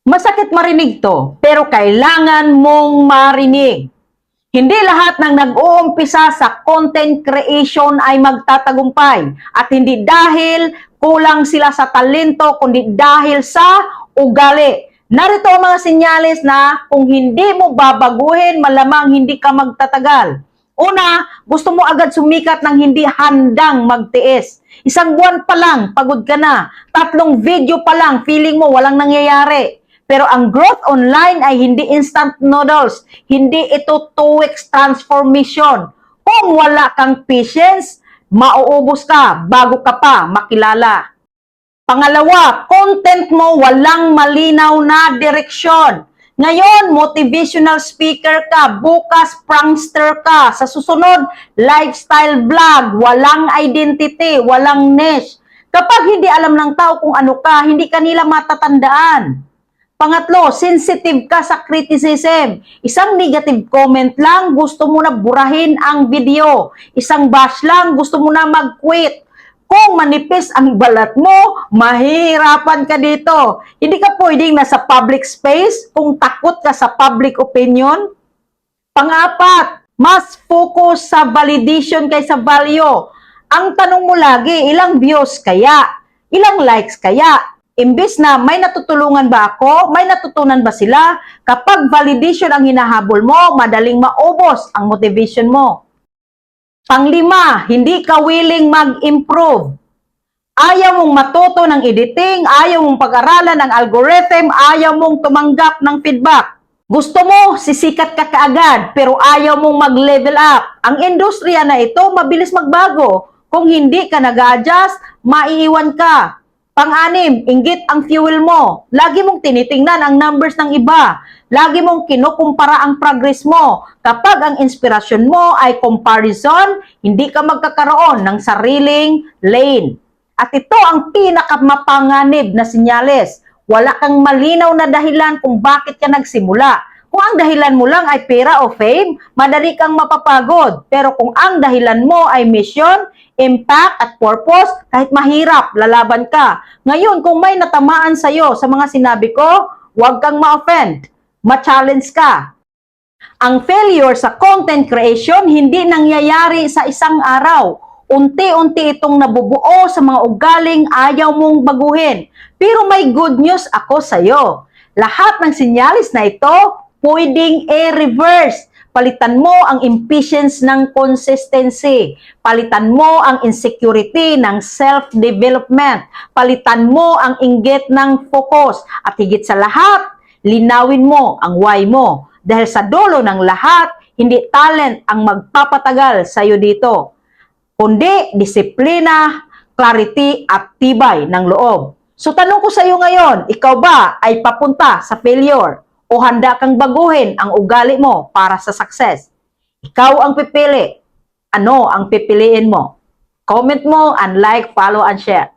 Masakit marinig to, pero kailangan mong marinig. Hindi lahat ng nag-uumpisa sa content creation ay magtatagumpay at hindi dahil kulang sila sa talento kundi dahil sa ugali. Narito ang mga senyales na kung hindi mo babaguhin, malamang hindi ka magtatagal. Una, gusto mo agad sumikat ng hindi handang magtiis. Isang buwan pa lang, pagod ka na. 3 video pa lang, feeling mo walang nangyayari. Pero ang growth online ay hindi instant noodles. Hindi ito 2 weeks transformation. Kung wala kang patience, mauubos ka bago ka pa makilala. Pangalawa, content mo walang malinaw na direksyon. Ngayon, motivational speaker ka, bukas prankster ka, sa susunod, lifestyle vlog, walang identity, walang niche. Kapag hindi alam ng tao kung ano ka, hindi ka nila matatandaan. Pangatlo, sensitive ka sa criticism. Isang negative comment lang, gusto mo na burahin ang video. Isang bash lang, gusto mo na mag-quit. Kung manipis ang balat mo, mahihirapan ka dito. Hindi ka pwedeng nasa public space kung takot ka sa public opinion. Pang-apat, mas focus sa validation kaysa value. Ang tanong mo lagi, ilang views kaya? Ilang likes kaya? Imbis na may natutulungan ba ako? May natutunan ba sila? Kapag validation ang hinahabol mo, madaling maubos ang motivation mo. Panglima, hindi ka willing mag-improve. Ayaw mong matuto ng editing, ayaw mong pag-aralan ng algorithm, ayaw mong tumanggap ng feedback. Gusto mo, sisikat ka kaagad, pero ayaw mong mag-level up. Ang industriya na ito, mabilis magbago. Kung hindi ka nag-adjust, maiiwan ka. Pang-anim, inggit ang fuel mo. Lagi mong tinitingnan ang numbers ng iba. Lagi mong kinukumpara ang progress mo. Kapag ang inspirasyon mo ay comparison, hindi ka magkakaroon ng sariling lane. At ito ang pinakamapanganib na senyales. Wala kang malinaw na dahilan kung bakit ka nagsimula. Kung ang dahilan mo lang ay pera o fame, madali kang mapapagod. Pero kung ang dahilan mo ay mission, impact at purpose, kahit mahirap, lalaban ka. Ngayon, kung may natamaan sa'yo sa mga sinabi ko, huwag kang ma-offend. Ma-challenge ka. Ang failure sa content creation hindi nangyayari sa isang araw. Unti-unti itong nabubuo sa mga ugaling ayaw mong baguhin. Pero may good news ako sa'yo. Lahat ng sinyalis na ito, pwedeng i-reverse. Palitan mo ang impatience ng consistency. Palitan mo ang insecurity ng self-development. Palitan mo ang inggit ng focus. At higit sa lahat, linawin mo ang why mo. Dahil sa dulo ng lahat, hindi talent ang magpapatagal sa iyo dito, kundi disiplina, clarity at tibay ng loob. So tanong ko sa iyo ngayon, ikaw ba ay papunta sa failure? O handa kang baguhin ang ugali mo para sa success? Ikaw ang pipili. Ano ang pipiliin mo? Comment mo and like, follow, and share.